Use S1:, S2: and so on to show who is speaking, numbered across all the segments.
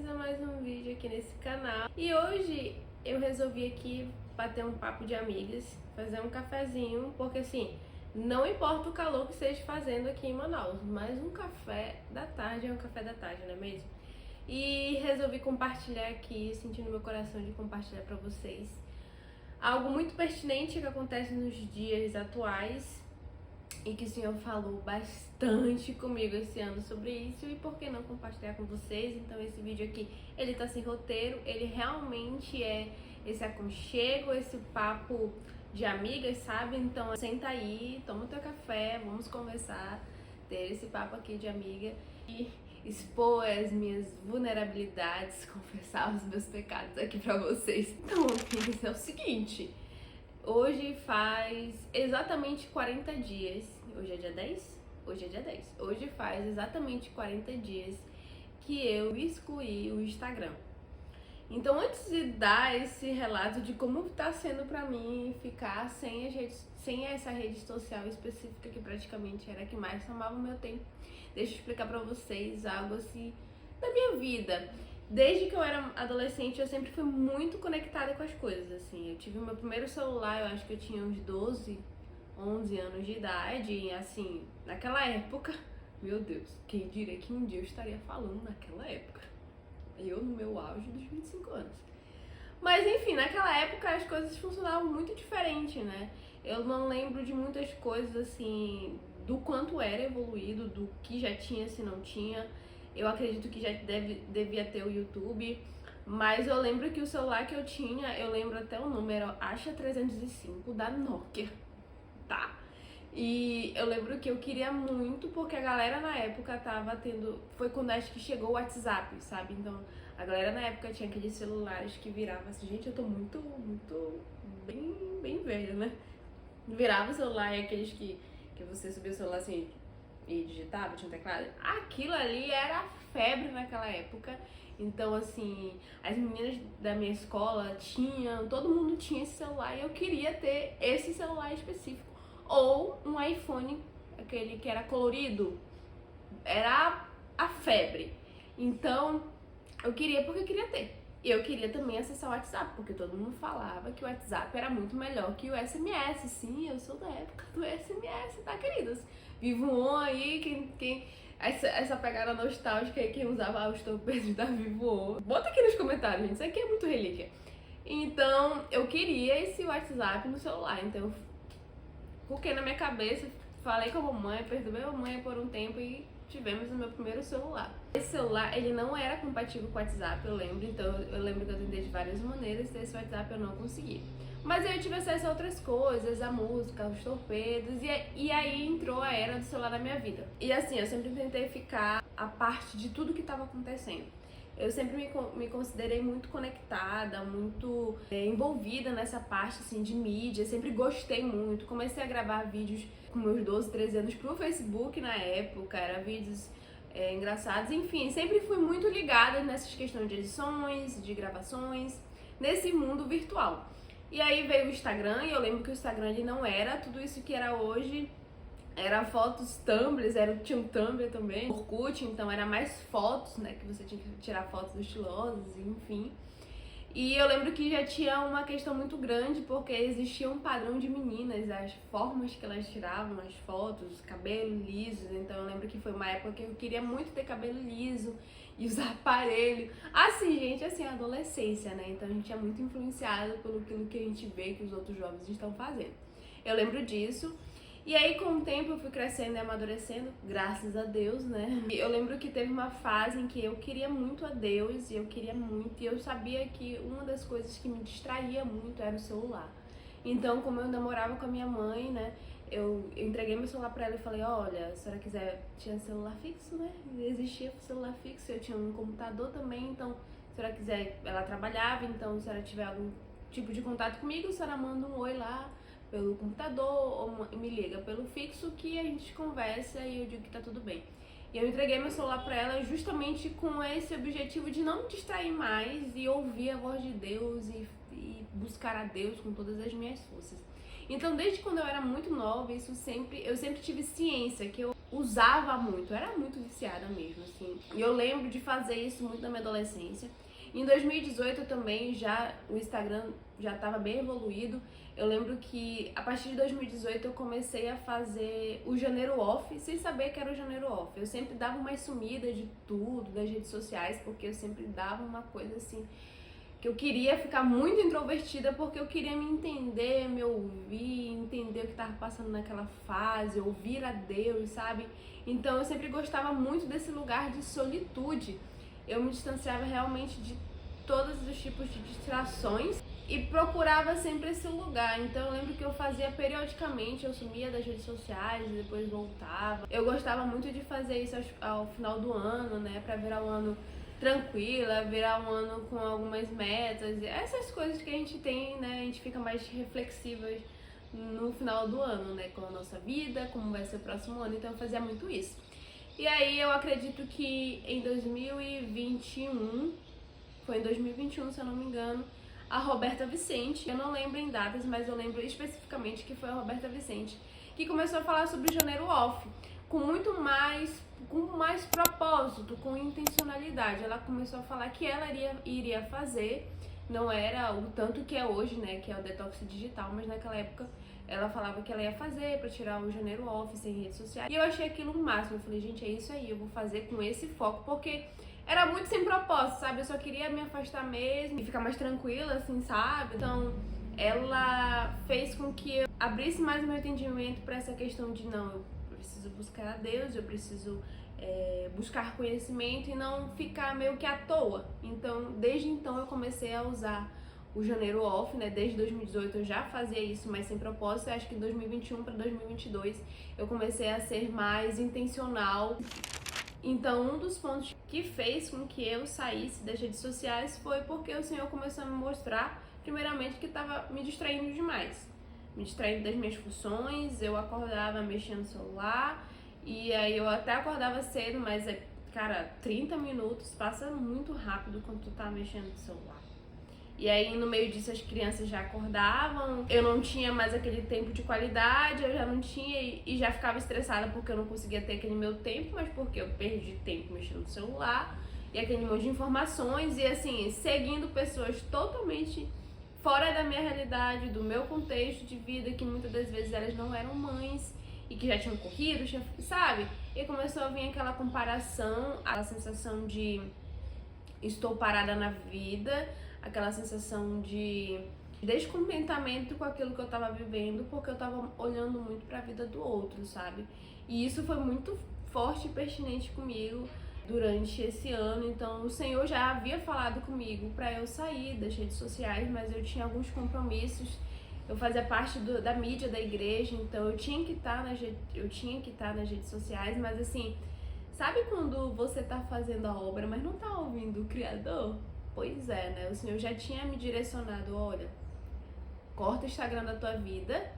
S1: bem-vindos a mais um vídeo aqui nesse canal. E hoje eu resolvi aqui bater um papo de amigas, fazer um cafezinho, porque assim, não importa o calor que esteja fazendo aqui em Manaus, mas um café da tarde é um café da tarde, não é mesmo? E resolvi compartilhar aqui, sentindo meu coração de compartilhar pra vocês algo muito pertinente que acontece nos dias atuais e que o Senhor falou bastante comigo esse ano sobre isso, e por que não compartilhar com vocês? Então esse vídeo aqui, ele tá sem roteiro, ele realmente é esse aconchego, esse papo de amigas, sabe? Então senta aí, toma o teu café, vamos conversar, ter esse papo aqui de amiga e expor as minhas vulnerabilidades, confessar os meus pecados aqui pra vocês. Então, amigas, é o seguinte, hoje faz exatamente 40 dias, hoje é dia 10? Hoje é dia 10. Hoje faz exatamente 40 dias que eu excluí o Instagram. Então, antes de dar esse relato de como tá sendo pra mim ficar sem essa rede social específica que praticamente era a que mais tomava o meu tempo, deixa eu explicar pra vocês algo assim da minha vida. Desde que eu era adolescente, eu sempre fui muito conectada com as coisas, assim. Eu tive o meu primeiro celular, eu acho que eu tinha uns 12, 11 anos de idade, e assim, naquela época, meu Deus, quem diria que um dia eu estaria falando naquela época. Eu no meu auge dos 25 anos. Mas enfim, naquela época as coisas funcionavam muito diferente, né? Eu não lembro de muitas coisas, assim, do quanto era evoluído, do que já tinha, se não tinha. Eu acredito que já devia ter o YouTube, mas eu lembro que o celular que eu tinha, eu lembro até o número, Asha 305 da Nokia, tá? E eu lembro que eu queria muito, porque a galera na época tava tendo... Foi quando acho que chegou o WhatsApp, sabe? Então, a galera na época tinha aqueles celulares que viravam assim... Gente, eu tô muito, bem velha, né? Virava o celular e aqueles que você subia o celular assim e digitava, tinha um teclado. Aquilo ali era febre naquela época. Então, assim, as meninas da minha escola tinham... Todo mundo tinha esse celular e eu queria ter esse celular específico. Ou um iPhone, aquele que era colorido, era a febre. Então, eu queria porque eu queria ter. E eu queria também acessar o WhatsApp, porque todo mundo falava que o WhatsApp era muito melhor que o SMS. Sim, eu sou da época do SMS, tá, queridos? Vivo On aí, essa pegada nostálgica aí, quem usava os torpedos da Vivo On. Bota aqui nos comentários, gente, isso aqui é muito relíquia. Então, eu queria esse WhatsApp no celular, então coloquei na minha cabeça, falei com a mamãe, perturbei a mamãe por um tempo e tivemos o meu primeiro celular. Esse celular, ele não era compatível com o WhatsApp, eu lembro, então eu lembro que eu tentei de várias maneiras, esse WhatsApp eu não consegui. Mas aí eu tive acesso a outras coisas, a música, os torpedos, e aí entrou a era do celular na minha vida. E assim, eu sempre tentei ficar a parte de tudo que estava acontecendo. Eu sempre me considerei muito conectada, muito envolvida nessa parte assim, de mídia, sempre gostei muito. Comecei a gravar vídeos com meus 12, 13 anos pro Facebook na época, era vídeos engraçados, enfim, sempre fui muito ligada nessas questões de edições, de gravações, nesse mundo virtual. E aí veio o Instagram, e eu lembro que o Instagram ele não era tudo isso que era hoje. Era fotos Tumblr, tinha um Tumblr também, Orkut, então era mais fotos, né, que você tinha que tirar fotos estilosas, enfim. E eu lembro que já tinha uma questão muito grande, porque existia um padrão de meninas, as formas que elas tiravam as fotos, cabelo liso, então eu lembro que foi uma época que eu queria muito ter cabelo liso e usar aparelho. Assim, gente, assim, a adolescência, né, então a gente é muito influenciado pelo que a gente vê que os outros jovens estão fazendo. Eu lembro disso. E aí, com o tempo, eu fui crescendo e amadurecendo, graças a Deus, né? E eu lembro que teve uma fase em que eu queria muito a Deus, e eu sabia que uma das coisas que me distraía muito era o celular. Então, como eu namorava com a minha mãe, né, eu entreguei meu celular pra ela e falei, olha, se a senhora quiser, tinha celular fixo, né? Existia celular fixo, eu tinha um computador também, então, se a senhora quiser, ela trabalhava, então, se a senhora tiver algum tipo de contato comigo, a senhora manda um oi lá pelo computador ou me liga pelo fixo que a gente conversa e eu digo que tá tudo bem. E eu entreguei meu celular pra ela justamente com esse objetivo de não me distrair mais e ouvir a voz de Deus e buscar a Deus com todas as minhas forças. Então, desde quando eu era muito nova, eu sempre tive ciência que usava muito, eu era muito viciada mesmo, assim. E eu lembro de fazer isso muito na minha adolescência. Em 2018 também, o Instagram já estava bem evoluído. Eu lembro que a partir de 2018 eu comecei a fazer o janeiro off, sem saber que era o janeiro off. Eu sempre dava uma sumida de tudo, das redes sociais, porque eu sempre dava uma coisa assim, que eu queria ficar muito introvertida, porque eu queria me entender, me ouvir, entender o que estava passando naquela fase, ouvir a Deus, sabe? Então eu sempre gostava muito desse lugar de solitude. Eu me distanciava realmente de todos os tipos de distrações e procurava sempre esse lugar. Então eu lembro que eu fazia periodicamente, eu sumia das redes sociais e depois voltava. Eu gostava muito de fazer isso ao final do ano, né, pra virar um ano tranquila, virar um ano com algumas metas, essas coisas que a gente tem, né, a gente fica mais reflexivas no final do ano, né, com a nossa vida, como vai ser o próximo ano. Então eu fazia muito isso. E aí eu acredito que em 2021, foi em 2021 se eu não me engano, a Roberta Vicente, eu não lembro em datas, mas eu lembro especificamente que foi a Roberta Vicente, que começou a falar sobre o janeiro off, com mais propósito, com intencionalidade. Ela começou a falar que ela iria fazer, não era o tanto que é hoje, né, que é o detox digital, mas naquela época ela falava que ela ia fazer pra tirar o janeiro off sem redes sociais. E eu achei aquilo o máximo. Eu falei, gente, é isso aí, eu vou fazer com esse foco, porque era muito sem propósito, sabe? Eu só queria me afastar mesmo e ficar mais tranquila, assim, sabe? Então, ela fez com que eu abrisse mais o meu entendimento pra essa questão de, não, eu preciso buscar a Deus, eu preciso buscar conhecimento e não ficar meio que à toa. Então, desde então eu comecei a usar o janeiro off, né? Desde 2018 eu já fazia isso, mas sem propósito. Eu acho que em 2021 para 2022 eu comecei a ser mais intencional. Então, um dos pontos que fez com que eu saísse das redes sociais foi porque o Senhor começou a me mostrar, primeiramente, que estava me distraindo demais. Me distraindo das minhas funções, eu acordava mexendo no celular, e aí eu até acordava cedo, mas, cara, 30 minutos passa muito rápido quando tu tá mexendo no celular. E aí, no meio disso, as crianças já acordavam, eu não tinha mais aquele tempo de qualidade, eu já não tinha e já ficava estressada porque eu não conseguia ter aquele meu tempo, mas porque eu perdi tempo mexendo no celular e aquele monte de informações e, assim, seguindo pessoas totalmente fora da minha realidade, do meu contexto de vida, que muitas das vezes elas não eram mães e que já tinham corrido, sabe? E começou a vir aquela comparação, a sensação de estou parada na vida, aquela sensação de descontentamento com aquilo que eu tava vivendo, porque eu tava olhando muito pra vida do outro, sabe? E isso foi muito forte e pertinente comigo durante esse ano. Então o Senhor já havia falado comigo pra eu sair das redes sociais, mas eu tinha alguns compromissos. Eu fazia parte da mídia da igreja, então eu tinha que estar nas redes sociais, mas assim, sabe quando você tá fazendo a obra, mas não tá ouvindo o Criador? Pois é, né? O Senhor já tinha me direcionado, olha, corta o Instagram da tua vida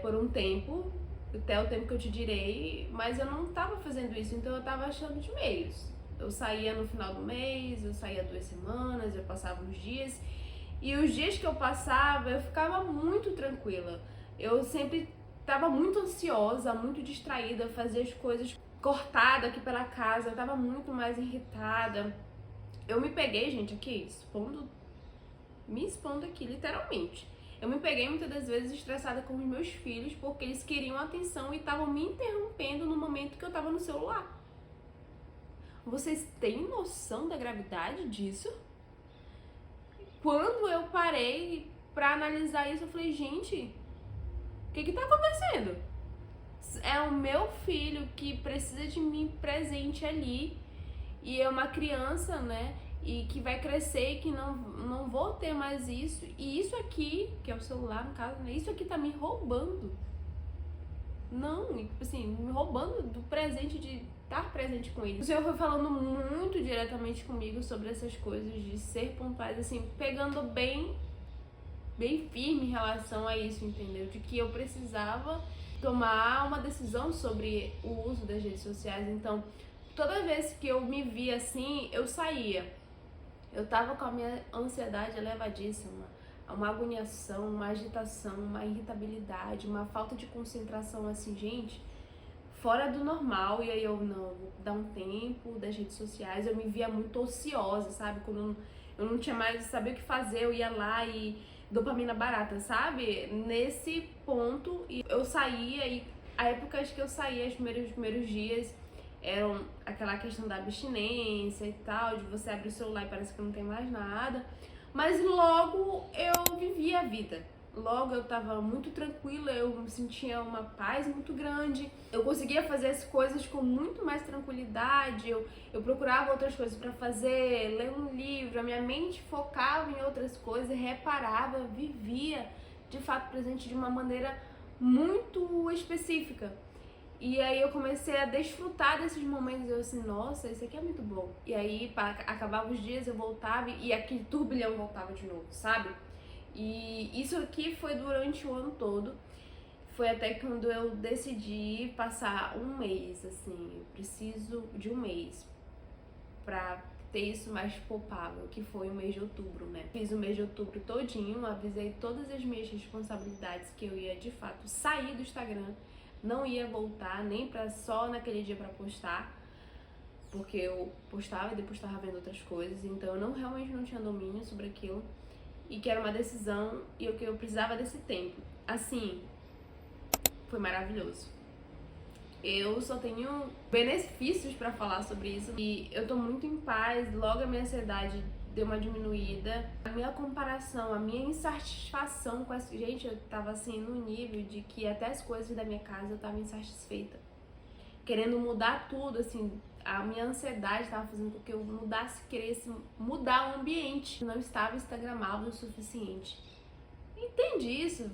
S1: por um tempo, até o tempo que eu te direi, mas eu não tava fazendo isso, então eu tava achando de meios. Eu saía no final do mês, eu saía 2 semanas, eu passava uns dias, e os dias que eu passava, eu ficava muito tranquila. Eu sempre tava muito ansiosa, muito distraída, fazia as coisas cortada aqui pela casa, eu tava muito mais irritada. Eu me peguei, gente, aqui, me expondo aqui, literalmente. Eu me peguei muitas das vezes estressada com os meus filhos porque eles queriam atenção e estavam me interrompendo no momento que eu tava no celular. Vocês têm noção da gravidade disso? Quando eu parei pra analisar isso, eu falei, gente, o que tá acontecendo? É o meu filho que precisa de mim presente ali e é uma criança, né? E que vai crescer e que não vou ter mais isso. E isso aqui, que é o celular no caso, né? Isso aqui tá me roubando. Não, assim, me roubando do presente, de estar presente com ele. O Senhor foi falando muito diretamente comigo sobre essas coisas de ser pontuais, assim, pegando bem firme em relação a isso, entendeu? De que eu precisava tomar uma decisão sobre o uso das redes sociais. Então, toda vez que eu me via assim, eu saía. Eu tava com a minha ansiedade elevadíssima, uma agoniação, uma agitação, uma irritabilidade, uma falta de concentração, assim, gente, fora do normal, e aí eu não, vou dar um tempo das redes sociais. Eu me via muito ociosa, sabe? Quando eu não tinha mais saber o que fazer, eu ia lá e dopamina barata, sabe? Nesse ponto, e eu saía, e a época que eu saía, os primeiros dias, eram aquela questão da abstinência e tal, de você abrir o celular e parece que não tem mais nada. Mas logo eu vivia a vida. Logo eu tava muito tranquila, eu sentia uma paz muito grande. Eu conseguia fazer as coisas com muito mais tranquilidade. Eu procurava outras coisas pra fazer, ler um livro, a minha mente focava em outras coisas, reparava, vivia de fato presente de uma maneira muito específica. E aí eu comecei a desfrutar desses momentos, eu assim, nossa, isso aqui é muito bom. E aí, acabava os dias, eu voltava e aquele turbilhão voltava de novo, sabe? E isso aqui foi durante o ano todo. Foi até quando eu decidi passar um mês, assim, eu preciso de um mês pra ter isso mais palpável, que foi o mês de outubro, né? Fiz o mês de outubro todinho, avisei todas as minhas responsabilidades que eu ia, de fato, sair do Instagram. Não ia voltar nem pra só naquele dia pra postar, porque eu postava e depois tava vendo outras coisas, então eu realmente não tinha domínio sobre aquilo, e que era uma decisão e que eu precisava desse tempo. Assim, foi maravilhoso. Eu só tenho benefícios pra falar sobre isso e eu tô muito em paz. Logo a minha ansiedade deu uma diminuída. A minha comparação, a minha insatisfação com essa... Gente, eu tava assim no nível de que até as coisas da minha casa eu tava insatisfeita. Querendo mudar tudo, assim, a minha ansiedade tava fazendo com que eu mudasse, queresse mudar o ambiente. Não estava instagramável o suficiente. Entende isso?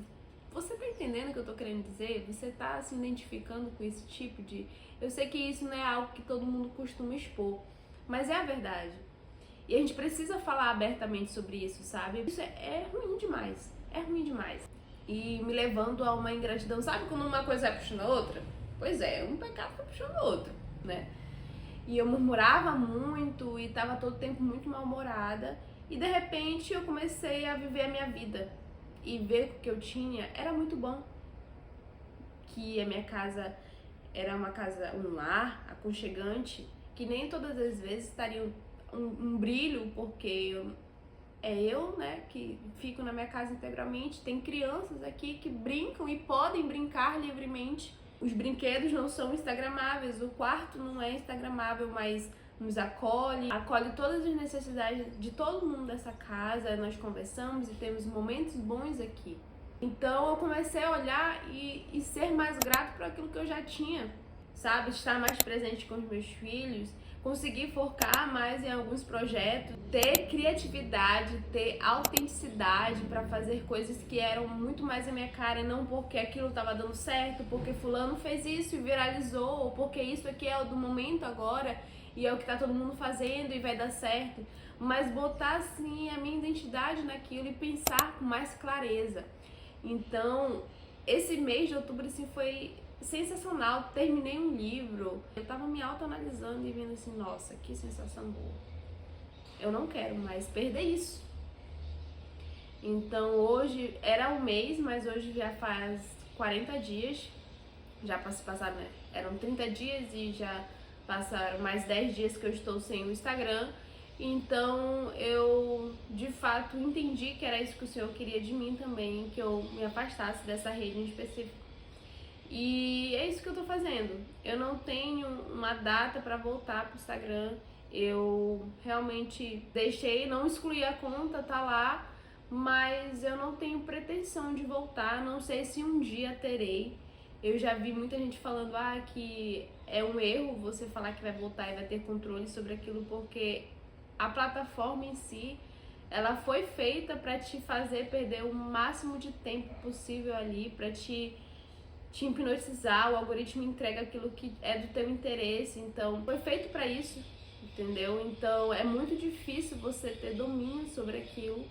S1: Você tá entendendo o que eu tô querendo dizer? Você tá se identificando com esse tipo de... Eu sei que isso não é algo que todo mundo costuma expor, mas é a verdade. E a gente precisa falar abertamente sobre isso, sabe? Isso é ruim demais. É ruim demais. E me levando a uma ingratidão. Sabe quando uma coisa vai puxando a outra? Pois é, um pecado vai puxando o outro, né? E eu murmurava muito e tava todo tempo muito mal-humorada. E de repente eu comecei a viver a minha vida. E ver o que eu tinha era muito bom. Que a minha casa era uma casa, um lar aconchegante, que nem todas as vezes estaria um brilho, porque eu, né, que fico na minha casa integralmente. Tem crianças aqui que brincam e podem brincar livremente. Os brinquedos não são instagramáveis, o quarto não é instagramável, mas nos acolhe todas as necessidades de todo mundo dessa casa. Nós conversamos e temos momentos bons aqui. Então eu comecei a olhar e ser mais grato por aquilo que eu já tinha, sabe? Estar mais presente com os meus filhos, conseguir focar mais em alguns projetos, ter criatividade, ter autenticidade para fazer coisas que eram muito mais a minha cara, não porque aquilo estava dando certo, porque fulano fez isso e viralizou, ou porque isso aqui é o do momento agora e é o que tá todo mundo fazendo e vai dar certo, mas botar assim a minha identidade naquilo e pensar com mais clareza. Então, esse mês de outubro assim foi sensacional. Terminei um livro, eu tava me autoanalisando e vendo assim, nossa, que sensação boa. Eu não quero mais perder isso. Então hoje era um mês, mas hoje já faz 40 dias. Já passaram, né? Eram 30 dias e já passaram mais 10 dias que eu estou sem o Instagram. Então eu de fato entendi que era isso que o Senhor queria de mim também, que eu me afastasse dessa rede em específico. E é isso que eu tô fazendo. Eu não tenho uma data pra voltar pro Instagram. Eu realmente deixei, não excluí a conta, tá lá, mas eu não tenho pretensão de voltar. Não sei se um dia terei. Eu já vi muita gente falando que é um erro você falar que vai voltar e vai ter controle sobre aquilo, porque a plataforma em si, ela foi feita pra te fazer perder o máximo de tempo possível ali, pra te hipnotizar. O algoritmo entrega aquilo que é do teu interesse, então foi feito pra isso, entendeu? Então é muito difícil você ter domínio sobre aquilo.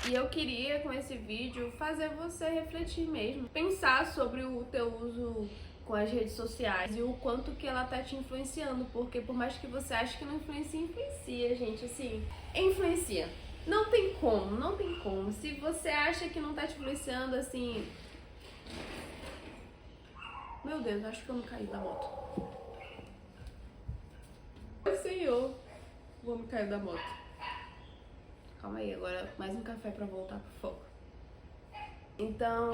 S1: E eu queria, com esse vídeo, fazer você refletir mesmo, pensar sobre o teu uso com as redes sociais e o quanto que ela tá te influenciando, porque por mais que você ache que não influencia, influencia, gente, assim, influencia. Não tem como, não tem como. Se você acha que não tá te influenciando, assim, Meu Deus, acho que eu não caí da moto. Senhor, vou me cair da moto. Calma aí, agora mais um café pra voltar pro foco. Então,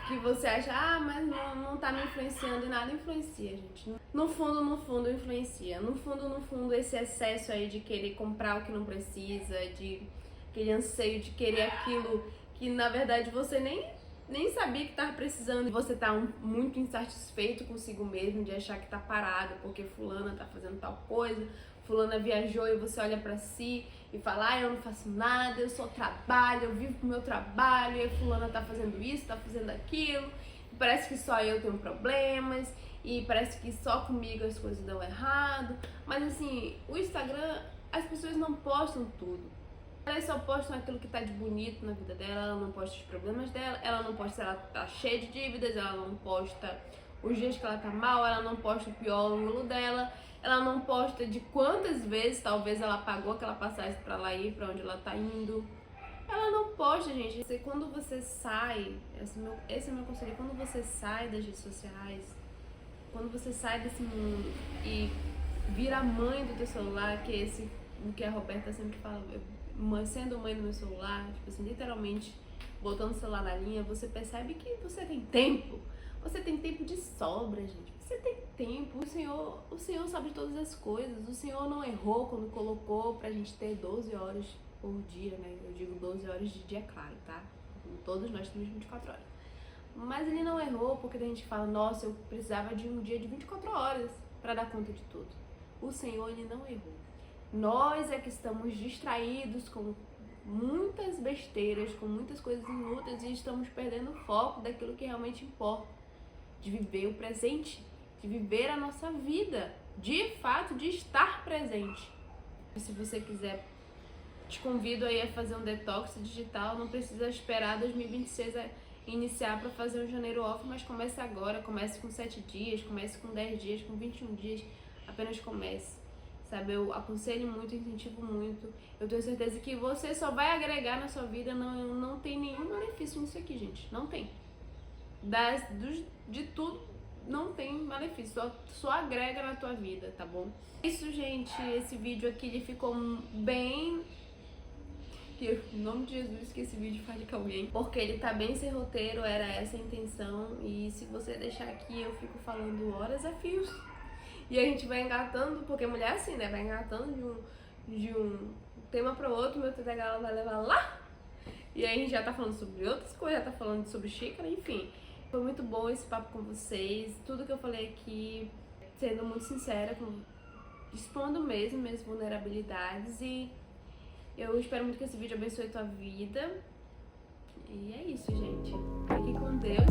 S1: que você acha, mas não tá me influenciando em nada, influencia, gente. No fundo, influencia. No fundo, esse excesso aí de querer comprar o que não precisa, de aquele anseio de querer aquilo que, na verdade, você nem sabia que tava precisando. Você tá muito insatisfeito consigo mesmo, de achar que tá parado, porque fulana tá fazendo tal coisa, fulana viajou e você olha pra si e fala, eu não faço nada, eu só trabalho, eu vivo pro meu trabalho, e a fulana tá fazendo isso, tá fazendo aquilo, e parece que só eu tenho problemas, e parece que só comigo as coisas dão errado. Mas assim, o Instagram, as pessoas não postam tudo. Elas só postam aquilo que tá de bonito na vida dela, ela não posta os problemas dela, ela não posta se ela tá cheia de dívidas, ela não posta os dias que ela tá mal, ela não posta o pior ângulo dela, ela não posta de quantas vezes talvez ela pagou aquela passagem pra lá ir, pra onde ela tá indo. Ela não posta, gente. Quando você sai, esse é o meu conselho, quando você sai das redes sociais, quando você sai desse mundo e vira mãe do teu celular, que é o que a Roberta sempre fala, sendo mãe do meu celular, tipo assim, literalmente botando o celular na linha, você percebe que você tem tempo. Você tem tempo de sobra, gente. Você tem tempo. O Senhor sabe de todas as coisas. O Senhor não errou quando colocou pra gente ter 12 horas por dia, né? Eu digo 12 horas de dia, claro, tá? Todos nós temos 24 horas. Mas Ele não errou porque a gente fala, nossa, eu precisava de um dia de 24 horas pra dar conta de tudo. O Senhor, Ele não errou. Nós é que estamos distraídos com muitas besteiras, com muitas coisas inúteis e estamos perdendo o foco daquilo que realmente importa. De viver o presente, de viver a nossa vida, de fato, de estar presente. Se você quiser, te convido aí a fazer um detox digital, não precisa esperar 2026 iniciar para fazer um janeiro off, mas comece agora, comece com 7 dias, comece com 10 dias, com 21 dias, apenas comece. Sabe, eu aconselho muito, incentivo muito. Eu tenho certeza que você só vai agregar na sua vida, não tem nenhum malefício nisso aqui, gente, não tem. De tudo não tem malefício, só agrega na tua vida, tá bom? Isso, gente, esse vídeo aqui ele ficou bem... Em nome de Jesus, que esse vídeo fale com alguém, porque ele tá bem sem roteiro, era essa a intenção. E se você deixar aqui, eu fico falando horas a fios. E a gente vai engatando, porque mulher é assim, né? Vai engatando de um tema para outro, meu TDAH vai levar lá. E aí a gente já tá falando sobre outras coisas, já tá falando sobre xícara, enfim. Foi muito bom esse papo com vocês. Tudo que eu falei aqui, sendo muito sincera, expondo mesmo minhas vulnerabilidades. E eu espero muito que esse vídeo abençoe a tua vida. E é isso, gente. Fique com Deus.